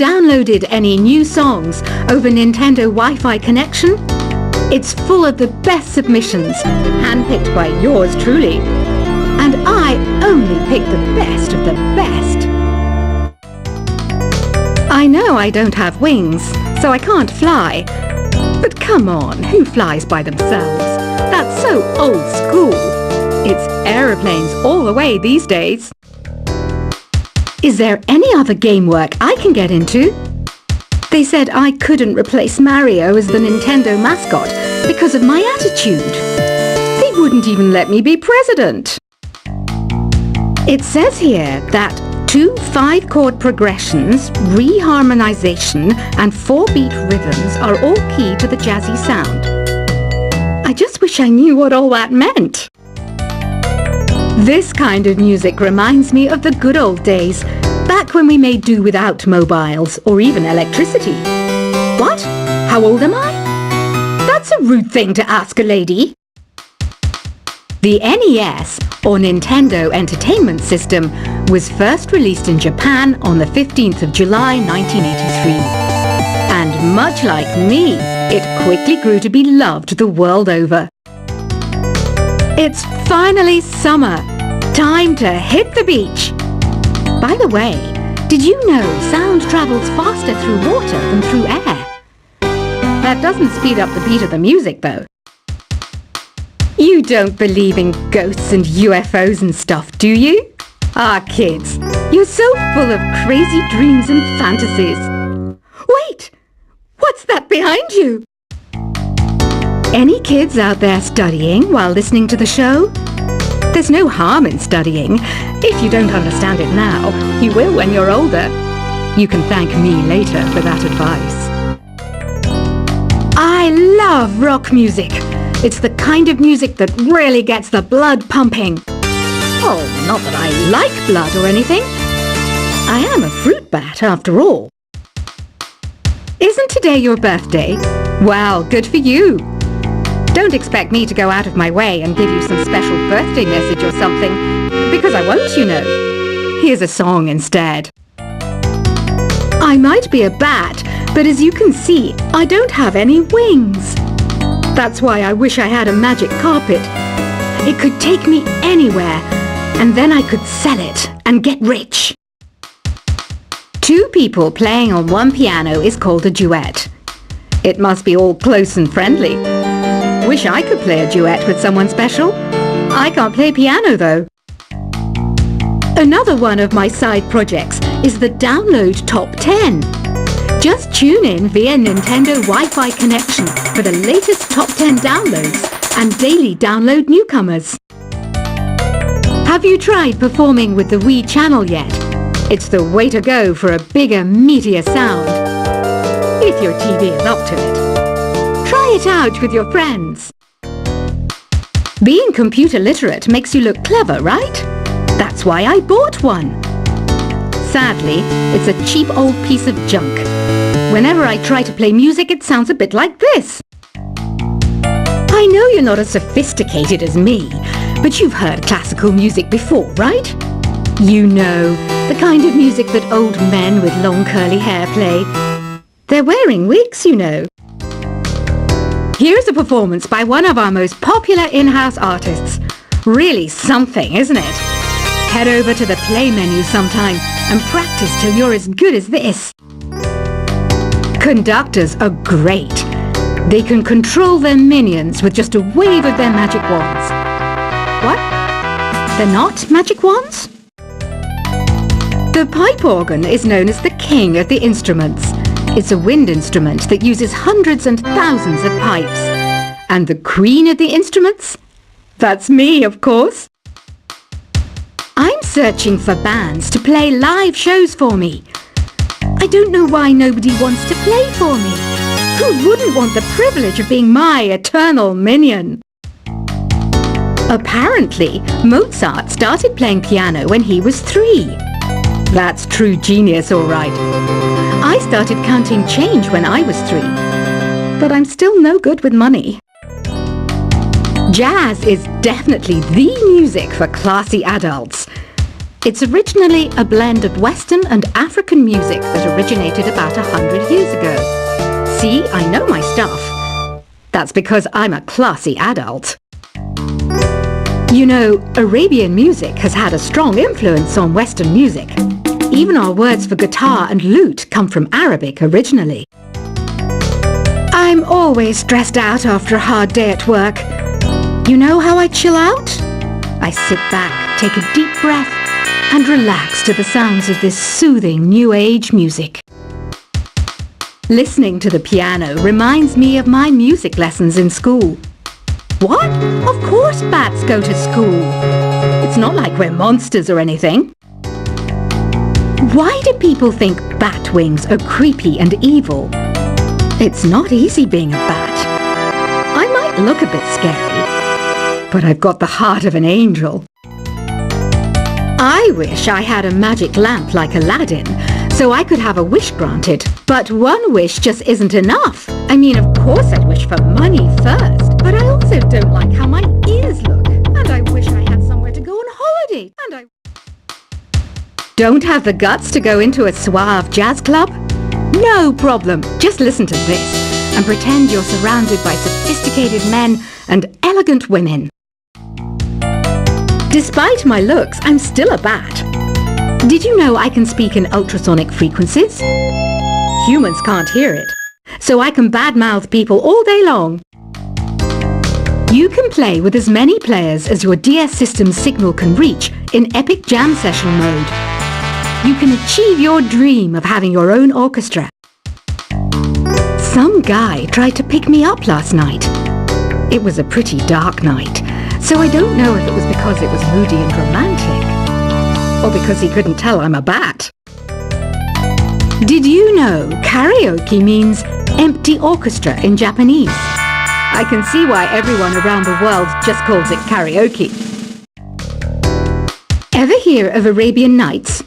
downloaded any new songs over Nintendo Wi-Fi connection? It's full of the best submissions, handpicked by yours truly. And I only pick the best of the best. I know I don't have wings, so I can't fly. But come on, who flies by themselves? That's so old school. It's aeroplanes all the way these days. Is there any other game work I can get into? They said I couldn't replace Mario as the Nintendo mascot because of my attitude. They wouldn't even let me be president. It says here that 2 5-chord progressions, reharmonization, and 4-beat rhythms are all key to the jazzy sound. I just wish I knew what all that meant. This kind of music reminds me of the good old days, back when we made do without mobiles or even electricity. What? How old am I? That's a rude thing to ask a lady. The NES, or Nintendo Entertainment System, was first released in Japan on the 15th of July 1983. And much like me, it quickly grew to be loved the world over. It's finally summer. Time to hit the beach. By the way, did you know sound travels faster through water than through air? That doesn't speed up the beat of the music, though. You don't believe in ghosts and UFOs and stuff, do you? Ah, kids, you're so full of crazy dreams and fantasies. Wait! What's that behind you? Any kids out there studying while listening to the show? There's no harm in studying. If you don't understand it now, you will when you're older. You can thank me later for that advice. I love rock music. It's the kind of music that really gets the blood pumping. Oh, not that I like blood or anything. I am a fruit bat after all. Isn't today your birthday? Well, good for you. Don't expect me to go out of my way and give you some special birthday message or something, because I won't, you know. Here's a song instead. I might be a bat, but as you can see, I don't have any wings. That's why I wish I had a magic carpet. It could take me anywhere, and then I could sell it and get rich. 2 people playing on one piano is called a duet. It must be all close and friendly. Wish I could play a duet with someone special. I can't play piano, though. Another one of my side projects is the Download Top 10. Just tune in via Nintendo Wi-Fi connection for the latest top 10 downloads and daily download newcomers. Have you tried performing with the Wii channel yet? It's the way to go for a bigger, meatier sound. If your TV is up to it. Try it out with your friends. Being computer literate makes you look clever, right? That's why I bought one. Sadly, it's a cheap old piece of junk. Whenever I try to play music, it sounds a bit like this. I know you're not as sophisticated as me, but you've heard classical music before, right? You know, the kind of music that old men with long curly hair play. They're wearing wigs, you know. Here's a performance by one of our most popular in-house artists. Really something, isn't it? Head over to the play menu sometime and practice till you're as good as this. Conductors are great. They can control their minions with just a wave of their magic wands. What? They're not magic wands? The pipe organ is known as the king of the instruments. It's a wind instrument that uses hundreds and thousands of pipes. And the queen of the instruments? That's me, of course. I'm searching for bands to play live shows for me. I don't know why nobody wants to play for me. Who wouldn't want the privilege of being my eternal minion? Apparently, Mozart started playing piano when he was 3. That's true genius, all right. I started counting change when I was 3. But I'm still no good with money. Jazz is definitely the music for classy adults. It's originally a blend of Western and African music that originated about 100 years ago. See, I know my stuff. That's because I'm a classy adult. You know, Arabian music has had a strong influence on Western music. Even our words for guitar and lute come from Arabic originally. I'm always stressed out after a hard day at work. You know how I chill out? I sit back, take a deep breath, and relax to the sounds of this soothing New Age music. Listening to the piano reminds me of my music lessons in school. What? Of course bats go to school. It's not like we're monsters or anything. Why do people think bat wings are creepy and evil? It's not easy being a bat. I might look a bit scary, but I've got the heart of an angel. I wish I had a magic lamp like Aladdin, so I could have a wish granted. But one wish just isn't enough. I mean, of course I'd wish for money first, but I also don't like how my ears look. And I wish I had somewhere to go on holiday. And I don't have the guts to go into a suave jazz club? No problem. Just listen to this and pretend you're surrounded by sophisticated men and elegant women. Despite my looks, I'm still a bat. Did you know I can speak in ultrasonic frequencies? Humans can't hear it, so I can badmouth people all day long. You can play with as many players as your DS system's signal can reach in epic jam session mode. You can achieve your dream of having your own orchestra. Some guy tried to pick me up last night. It was a pretty dark night, so I don't know if it was because it was moody and romantic, or because he couldn't tell I'm a bat. Did you know karaoke means empty orchestra in Japanese? I can see why everyone around the world just calls it karaoke. Ever hear of Arabian Nights?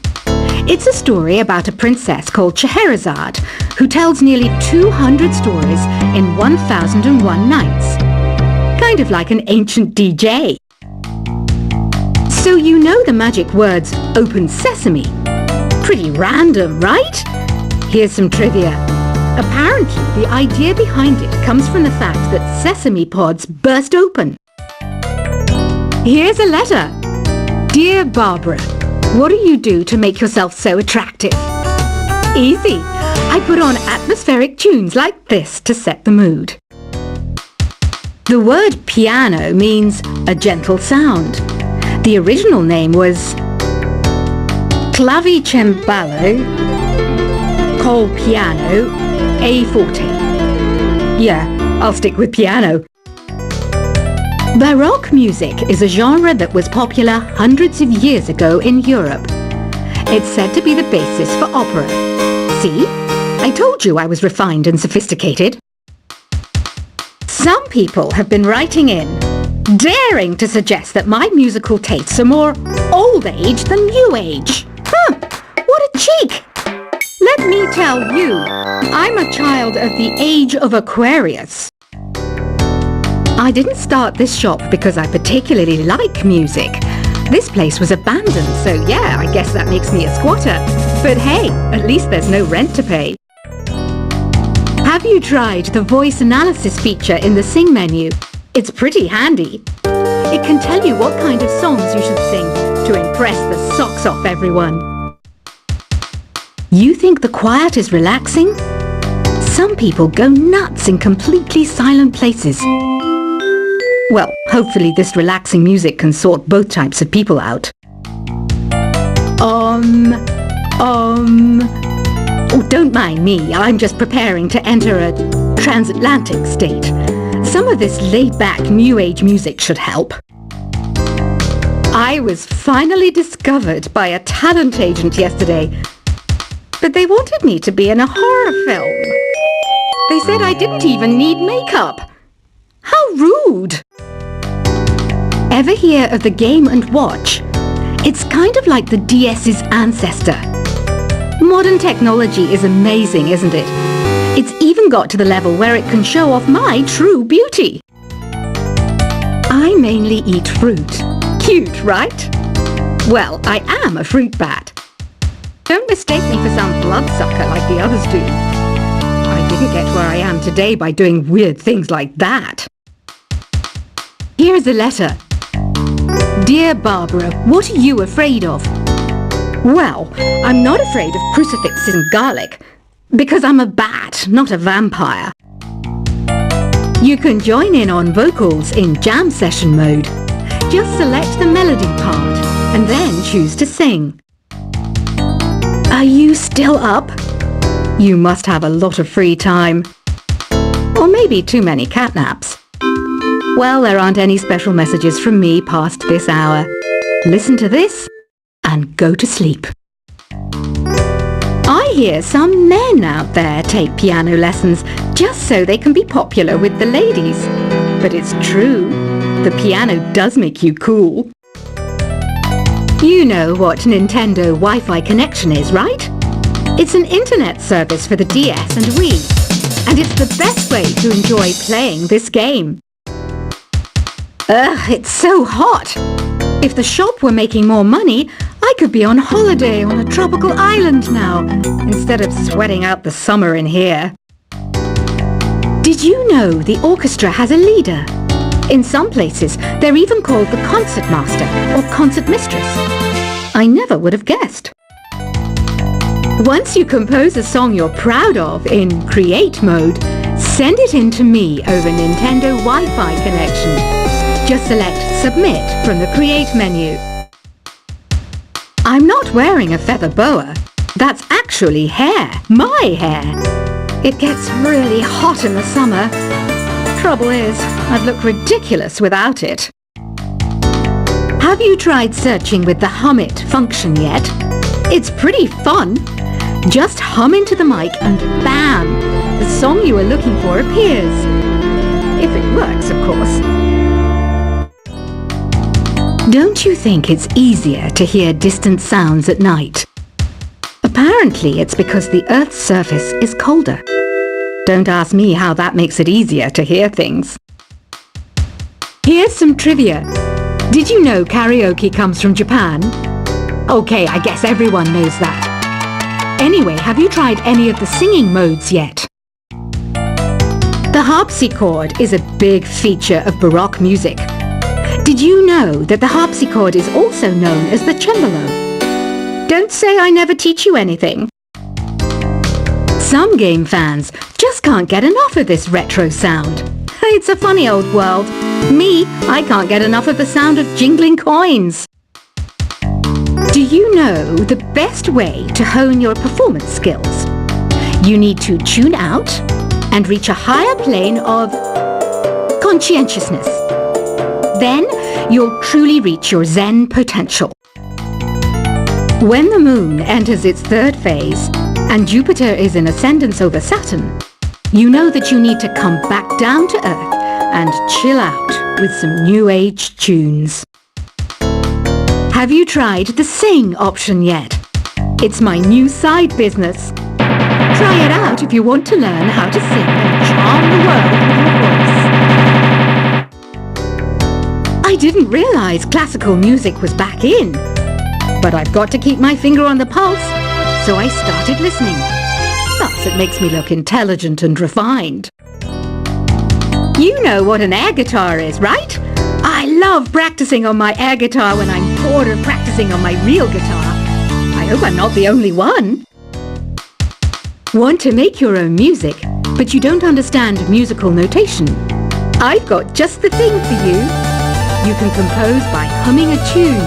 It's a story about a princess called Scheherazade who tells nearly 200 stories in 1001 nights. Kind of like an ancient DJ. So you know the magic words "open sesame." Pretty random, right? Here's some trivia. Apparently, the idea behind it comes from the fact that sesame pods burst open. Here's a letter. Dear Barbara, what do you do to make yourself so attractive? Easy. I put on atmospheric tunes like this to set the mood. The word piano means a gentle sound. The original name was clavicembalo col piano a forte. Yeah, I'll stick with piano. Baroque music is a genre that was popular hundreds of years ago in Europe. It's said to be the basis for opera. See? I told you I was refined and sophisticated. Some people have been writing in, daring to suggest that my musical tastes are more old age than new age. What a cheek! Let me tell you, I'm a child of the age of Aquarius. I didn't start this shop because I particularly like music. This place was abandoned, so yeah, I guess that makes me a squatter. But hey, at least there's no rent to pay. Have you tried the voice analysis feature in the Sing menu? It's pretty handy. It can tell you what kind of songs you should sing to impress the socks off everyone. You think the quiet is relaxing? Some people go nuts in completely silent places. Well, hopefully this relaxing music can sort both types of people out. Oh, don't mind me. I'm just preparing to enter a transatlantic state. Some of this laid-back New Age music should help. I was finally discovered by a talent agent yesterday, but they wanted me to be in a horror film. They said I didn't even need makeup. How rude! Ever hear of the Game & Watch? It's kind of like the DS's ancestor. Modern technology is amazing, isn't it? It's even got to the level where it can show off my true beauty. I mainly eat fruit. Cute, right? Well, I am a fruit bat. Don't mistake me for some bloodsucker like the others do. I didn't get where I am today by doing weird things like that. Here's a letter. Dear Barbara, what are you afraid of? Well, I'm not afraid of crucifixes and garlic, because I'm a bat, not a vampire. You can join in on vocals in jam session mode. Just select the melody part and then choose to sing. Are you still up? You must have a lot of free time. Or maybe too many catnaps. Well, there aren't any special messages from me past this hour. Listen to this and go to sleep. I hear some men out there take piano lessons just so they can be popular with the ladies. But it's true, the piano does make you cool. You know what Nintendo Wi-Fi connection is, right? It's an internet service for the DS and Wii, and it's the best way to enjoy playing this game. Ugh, it's so hot! If the shop were making more money, I could be on holiday on a tropical island now, instead of sweating out the summer in here. Did you know the orchestra has a leader? In some places, they're even called the concert master or concert mistress. I never would have guessed. Once you compose a song you're proud of in Create mode, send it in to me over Nintendo Wi-Fi connection. Just select Submit from the Create menu. I'm not wearing a feather boa. That's actually hair, my hair. It gets really hot in the summer. Trouble is, I'd look ridiculous without it. Have you tried searching with the Hum It function yet? It's pretty fun. Just hum into the mic and bam! The song you are looking for appears. If it works, of course. Don't you think it's easier to hear distant sounds at night? Apparently it's because the Earth's surface is colder. Don't ask me how that makes it easier to hear things. Here's some trivia. Did you know karaoke comes from Japan? Okay, I guess everyone knows that. Anyway, have you tried any of the singing modes yet? The harpsichord is a big feature of Baroque music. Did you know that the harpsichord is also known as the cembalo? Don't say I never teach you anything. Some game fans just can't get enough of this retro sound. It's a funny old world. Me, I can't get enough of the sound of jingling coins. Do you know the best way to hone your performance skills? You need to tune out and reach a higher plane of conscientiousness. Then you'll truly reach your Zen potential. When the moon enters its third phase and Jupiter is in ascendance over Saturn, you know that you need to come back down to Earth and chill out with some new age tunes. Have you tried the Sing option yet? It's my new side business. Try it out if you want to learn how to sing and charm the world with your voice. I didn't realize classical music was back in, but I've got to keep my finger on the pulse, so I started listening. Thus it makes me look intelligent and refined. You know what an air guitar is, right? I love practicing on my air guitar when I'm bored of practicing on my real guitar. I hope I'm not the only one. Want to make your own music, but you don't understand musical notation? I've got just the thing for you. You can compose by humming a tune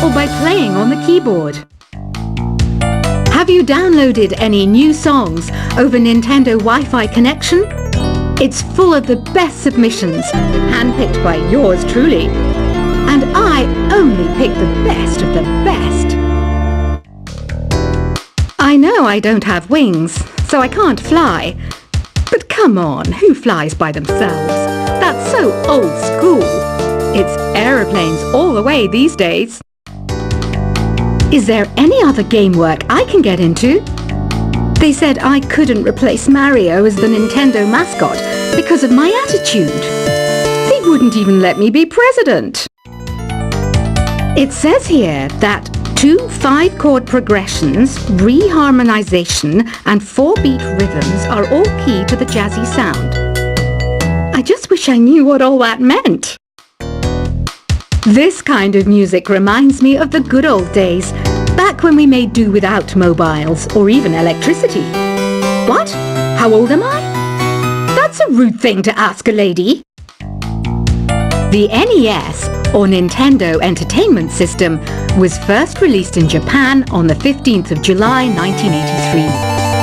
or by playing on the keyboard. Have you downloaded any new songs over Nintendo Wi-Fi connection? It's full of the best submissions, handpicked by yours truly. And I only pick the best of the best. I know I don't have wings, so I can't fly. But come on, who flies by themselves? That's so old school. It's aeroplanes all the way these days. Is there any other game work I can get into? They said I couldn't replace Mario as the Nintendo mascot because of my attitude. They wouldn't even let me be president. It says here that 2 5-chord progressions, reharmonization, and 4-beat rhythms are all key to the jazzy sound. I just wish I knew what all that meant. This kind of music reminds me of the good old days, back when we made do without mobiles or even electricity. What? How old am I? That's a rude thing to ask a lady. The NES, or Nintendo Entertainment System, was first released in Japan on the 15th of July 1983.